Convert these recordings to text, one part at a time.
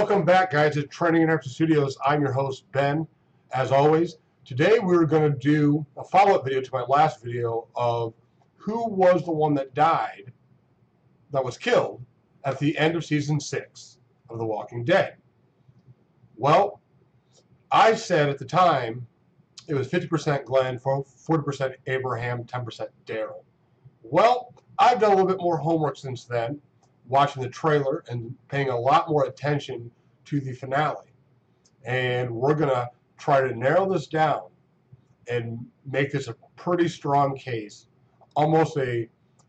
Welcome back, guys, to Training in T.I.Studios. I'm your host, Ben. As always, today we're going to do a follow-up video to my last video of who was the one that died, that was killed, at the end of Season 6 of The Walking Dead. Well, I said at the time it was 50% Glenn, 40% Abraham, 10% Daryl. Well, I've done a little bit more homework since then, watching the trailer and paying a lot more attention to the finale. And we're going to try to narrow this down and make this a pretty strong case, almost a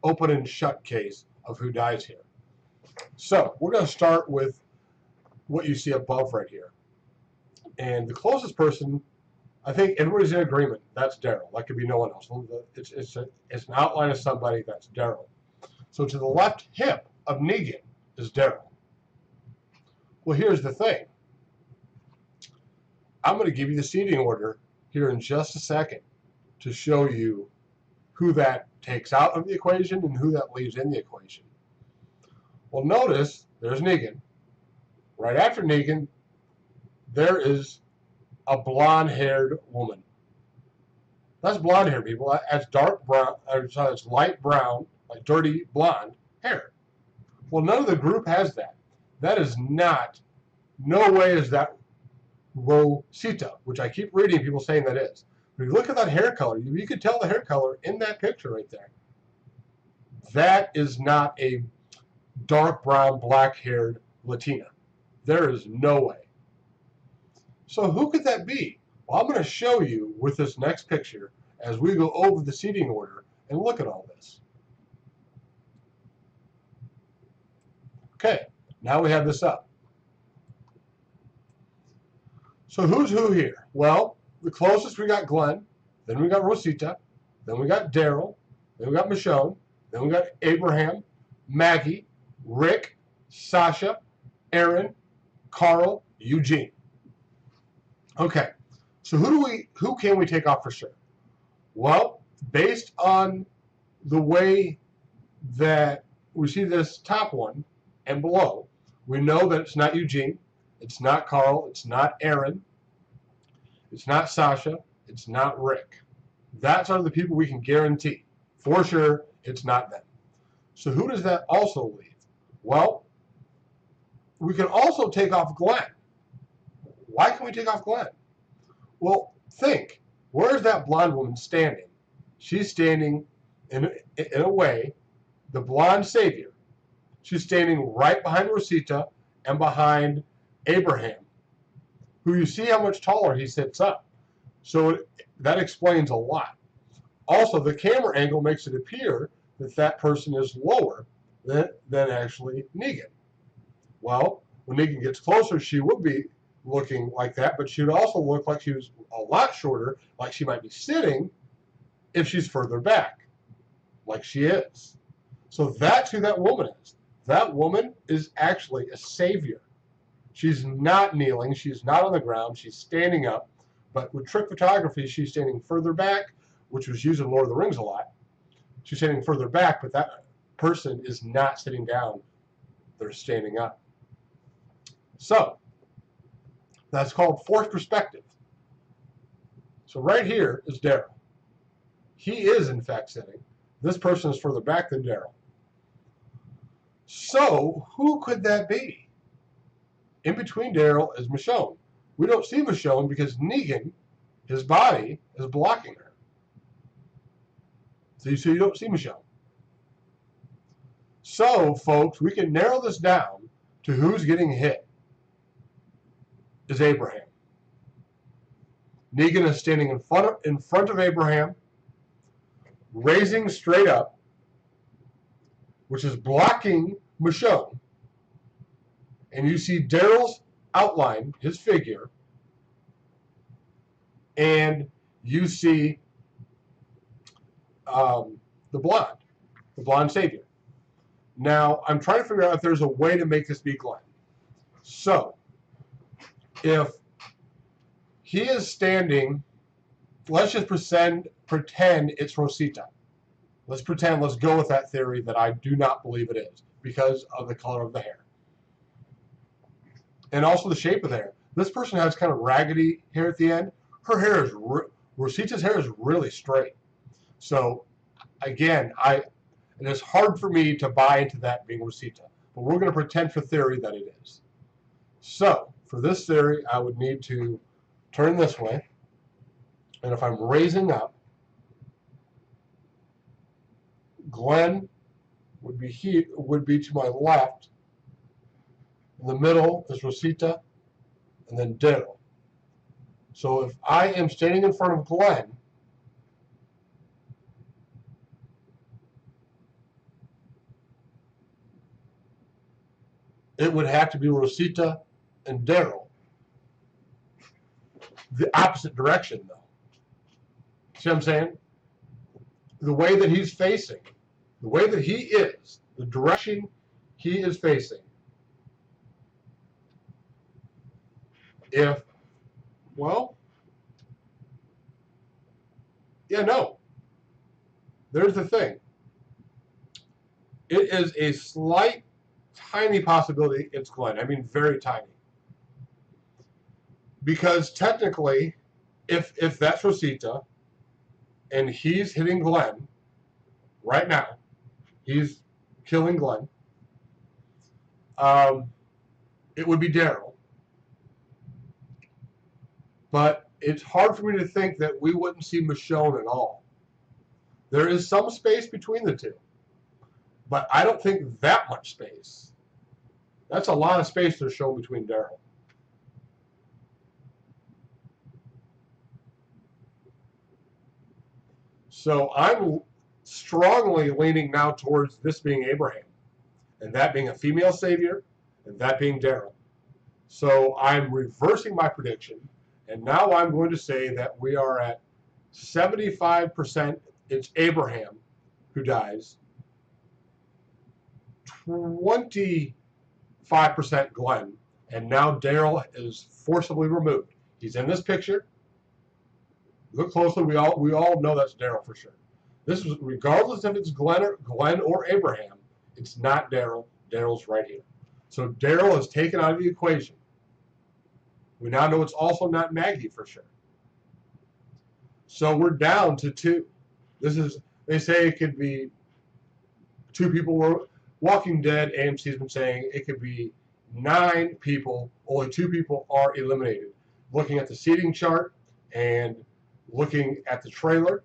open and shut case of who dies here. So we're going to start with what you see above right here. And the closest person, I think everybody's in agreement, that's Daryl. That could be no one else. It's an outline of somebody, that's Daryl. So to the left hip of Negan is Daryl. Well, here's the thing. I'm going to give you the seating order here in just a second to show you who that takes out of the equation and who that leaves in the equation. Well, notice there's Negan. Right after Negan, there is a blonde-haired woman. That's blonde hair, people. That's dark brown, that's light brown, like dirty blonde hair. Well, none of the group has that. That is not, no way is that Rosita, which I keep reading people saying that is. But if you look at that hair color, you can tell the hair color in that picture right there. That is not a dark brown, black-haired Latina. There is no way. So who could that be? Well, I'm going to show you with this next picture as we go over the seating order and look at all this. Okay, now we have this up. So who's who here? Well, the closest we got Glenn, then we got Rosita, then we got Daryl, then we got Michonne, then we got Abraham, Maggie, Rick, Sasha, Aaron, Carl, Eugene. Okay, so who can we take off for sure? Well, based on the way that we see this top one and below, we know that it's not Eugene, it's not Carl, it's not Aaron, it's not Sasha, it's not Rick. That's are the people we can guarantee. For sure, it's not them. So who does that also leave? Well, we can also take off Glenn. Why can we take off Glenn? Well, think, where's that blonde woman standing? She's standing in a way, the blonde savior. She's standing right behind Rosita and behind Abraham, who you see how much taller he sits up. So that explains a lot. Also, the camera angle makes it appear that that person is lower than actually Negan. Well, when Negan gets closer, she would be looking like that, but she would also look like she was a lot shorter, like she might be sitting if she's further back, like she is. So that's who that woman is. That woman is actually a savior. She's not kneeling, she's not on the ground, she's standing up, but with trick photography, she's standing further back, which was used in Lord of the Rings a lot. She's standing further back, but that person is not sitting down, they're standing up. So, that's called forced perspective. So right here is Daryl. He is, in fact, sitting. This person is further back than Daryl. So, who could that be? In between Daryl is Michonne. We don't see Michonne because Negan, his body, is blocking her. So you don't see Michonne. So, folks, we can narrow this down to who's getting hit. Is Abraham. Negan is standing in front of Abraham, raising straight up, which is blocking Michonne. And you see Daryl's outline, his figure, and you see the blonde savior. Now, I'm trying to figure out if there's a way to make this be Glenn. So, if he is standing, let's just pretend it's Rosita. Let's go with that theory that I do not believe it is because of the color of the hair. and also the shape of the hair. This person has kind of raggedy hair at the end. Her hair is, Rosita's hair is really straight. So again, and it's hard for me to buy into that being Rosita, but we're going to pretend for theory that it is. So for this theory, I would need to turn this way, and if I'm raising up, Glenn would be to my left. In the middle is Rosita, and then Daryl. So if I am standing in front of Glenn, it would have to be Rosita and Daryl. The opposite direction, though. See what I'm saying? The way that he's facing, the way that he is, the direction he is facing. No. There's the thing. It is a slight, tiny possibility it's Glenn. I mean, very tiny. Because technically, if that's Rosita, and he's hitting Glenn right now, he's killing Glenn, it would be Daryl. But it's hard for me to think that we wouldn't see Michonne at all. There is some space between the two, but I don't think that much space. That's a lot of space to show between Daryl. So I'm strongly leaning now towards this being Abraham, and that being a female savior, and that being Daryl. So I'm reversing my prediction, and now I'm going to say that we are at 75%, it's Abraham who dies, 25% Glenn, and now Daryl is forcibly removed. He's in this picture. Look closely. We all know that's Daryl for sure. This is regardless if it's Glenn or Abraham. It's not Daryl. Daryl's right here. So Daryl is taken out of the equation. We now know it's also not Maggie for sure. So we're down to 2. They say it could be 2 people. Were Walking Dead, AMC's been saying it could be 9 people. Only 2 people are eliminated. Looking at the seating chart and looking at the trailer,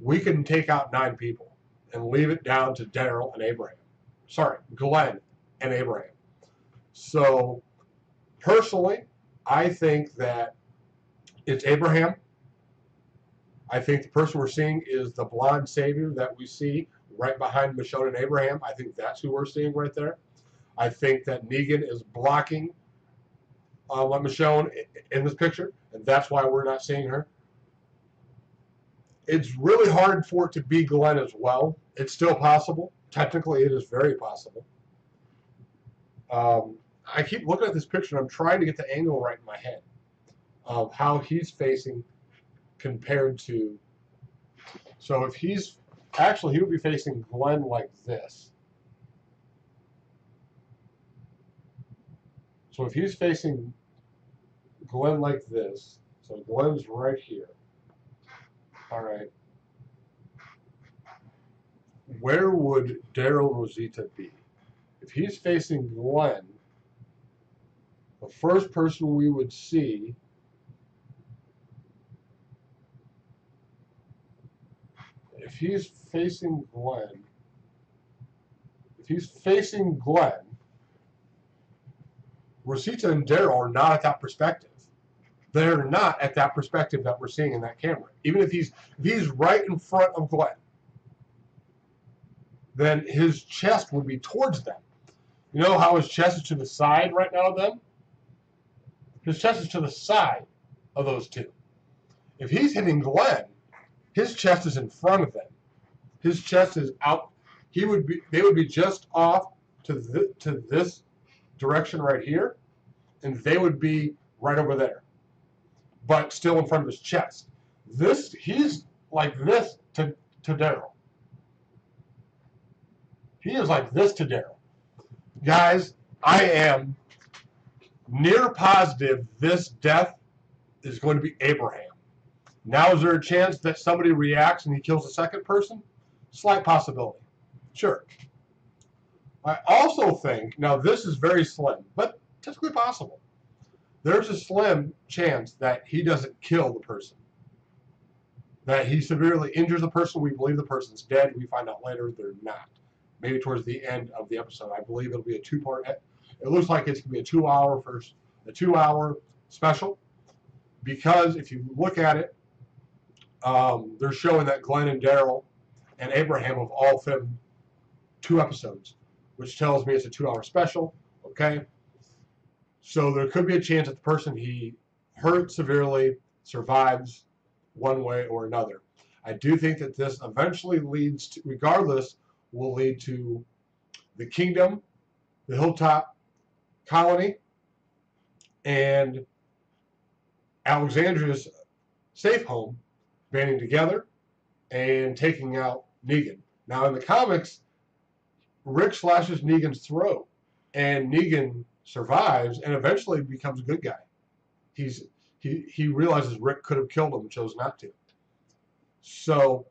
we can take out 9 people and leave it down to Daryl and Abraham. Sorry, Glenn and Abraham. So personally, I think that it's Abraham. I think the person we're seeing is the blonde savior that we see right behind Michonne and Abraham. I think that's who we're seeing right there. I think that Negan is blocking Michonne in this picture, and that's why we're not seeing her. It's really hard for it to be Glenn as well. It's still possible. Technically, it is very possible. I keep looking at this picture, and I'm trying to get the angle right in my head of how he's facing compared to. So if he's actually, he would be facing Glenn like this. So if he's facing Glenn like this, so Glenn's right here. All right. Where would Daryl Rosita be? If he's facing Glenn, the first person we would see if he's facing Glenn, Rosita and Daryl are not at that perspective. They're not at that perspective that we're seeing in that camera. Even if he's right in front of Glenn, then his chest would be towards them. You know how his chest is to the side right now of them? His chest is to the side of those 2. If he's hitting Glenn, his chest is in front of them. His chest is out. They would be just off to this direction right here, and they would be right over there, but still in front of his chest. He's like this to Daryl. He is like this to Daryl. Guys, I am near positive this death is going to be Abraham. Now, is there a chance that somebody reacts and he kills a second person? Slight possibility. Sure. I also think, now this is very slim, but typically possible. There's a slim chance that he doesn't kill the person. That he severely injures the person. We believe the person's dead. We find out later they're not. Maybe towards the end of the episode. I believe it'll be a two-part. It looks like it's going to be a 2-hour special. Because if you look at it, they're showing that Glenn and Daryl and Abraham have all filmed 2 episodes, which tells me it's a 2-hour special. Okay, so there could be a chance that the person he hurt severely survives one way or another. I do think that this eventually leads to, regardless, will lead to the kingdom, the hilltop colony, and Alexandria's safe home banding together and taking out Negan. Now, in the comics, Rick slashes Negan's throat, and Negan survives and eventually becomes a good guy. He realizes Rick could have killed him and chose not to. So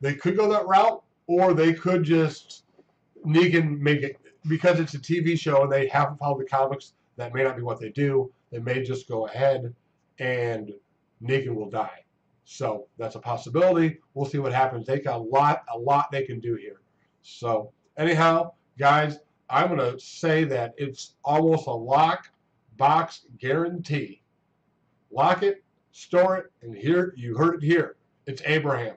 they could go that route, or they could just Negan make it, because it's a TV show and they haven't followed the comics. That may not be what they do. They may just go ahead and Negan will die. So that's a possibility. We'll see what happens. They got a lot they can do here. So anyhow, guys, I'm going to say that it's almost a lock box guarantee. Lock it, store it, and here, you heard it here. It's Abraham.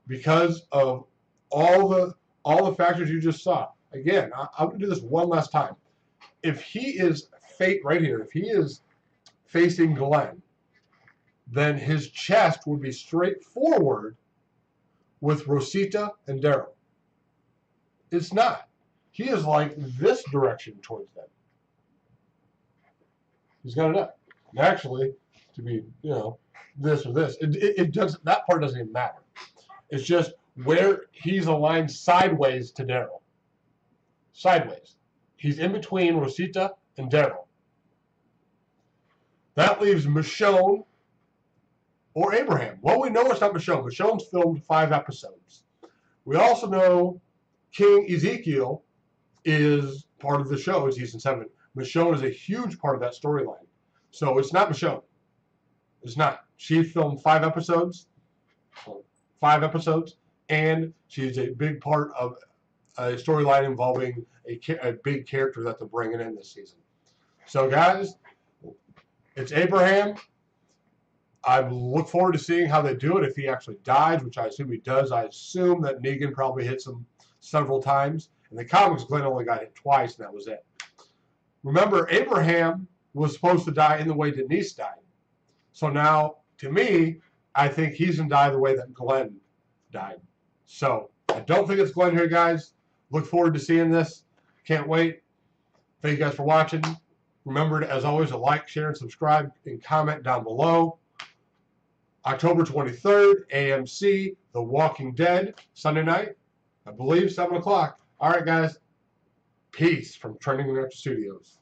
Because of all the factors you just saw. Again, I'm going to do this one last time. If he is fate right here, if he is facing Glenn, then his chest would be straight forward with Rosita and Daryl. It's not. He is like this direction towards them. He's got it up. And actually, to be, this or this, it doesn't. That part doesn't even matter. It's just where he's aligned sideways to Daryl. Sideways. He's in between Rosita and Daryl. That leaves Michonne or Abraham. Well, we know it's not Michonne. Michonne's filmed 5 episodes. We also know King Ezekiel is part of the show in season 7. Michonne is a huge part of that storyline. So it's not Michonne. It's not. She filmed 5 episodes. 5 episodes. And she's a big part of a storyline involving a big character that they're bringing in this season. So, guys, it's Abraham. I look forward to seeing how they do it if he actually dies, which I assume he does. I assume that Negan probably hits him several times. In the comics, Glenn only got hit twice, and that was it. Remember, Abraham was supposed to die in the way Denise died. So now, to me, I think he's going to die the way that Glenn died. So, I don't think it's Glenn here, guys. Look forward to seeing this. Can't wait. Thank you guys for watching. Remember, as always, to like, share, and subscribe, and comment down below. October 23rd, AMC, The Walking Dead, Sunday night, I believe 7 o'clock. All right, guys. Peace from T.I.Studios.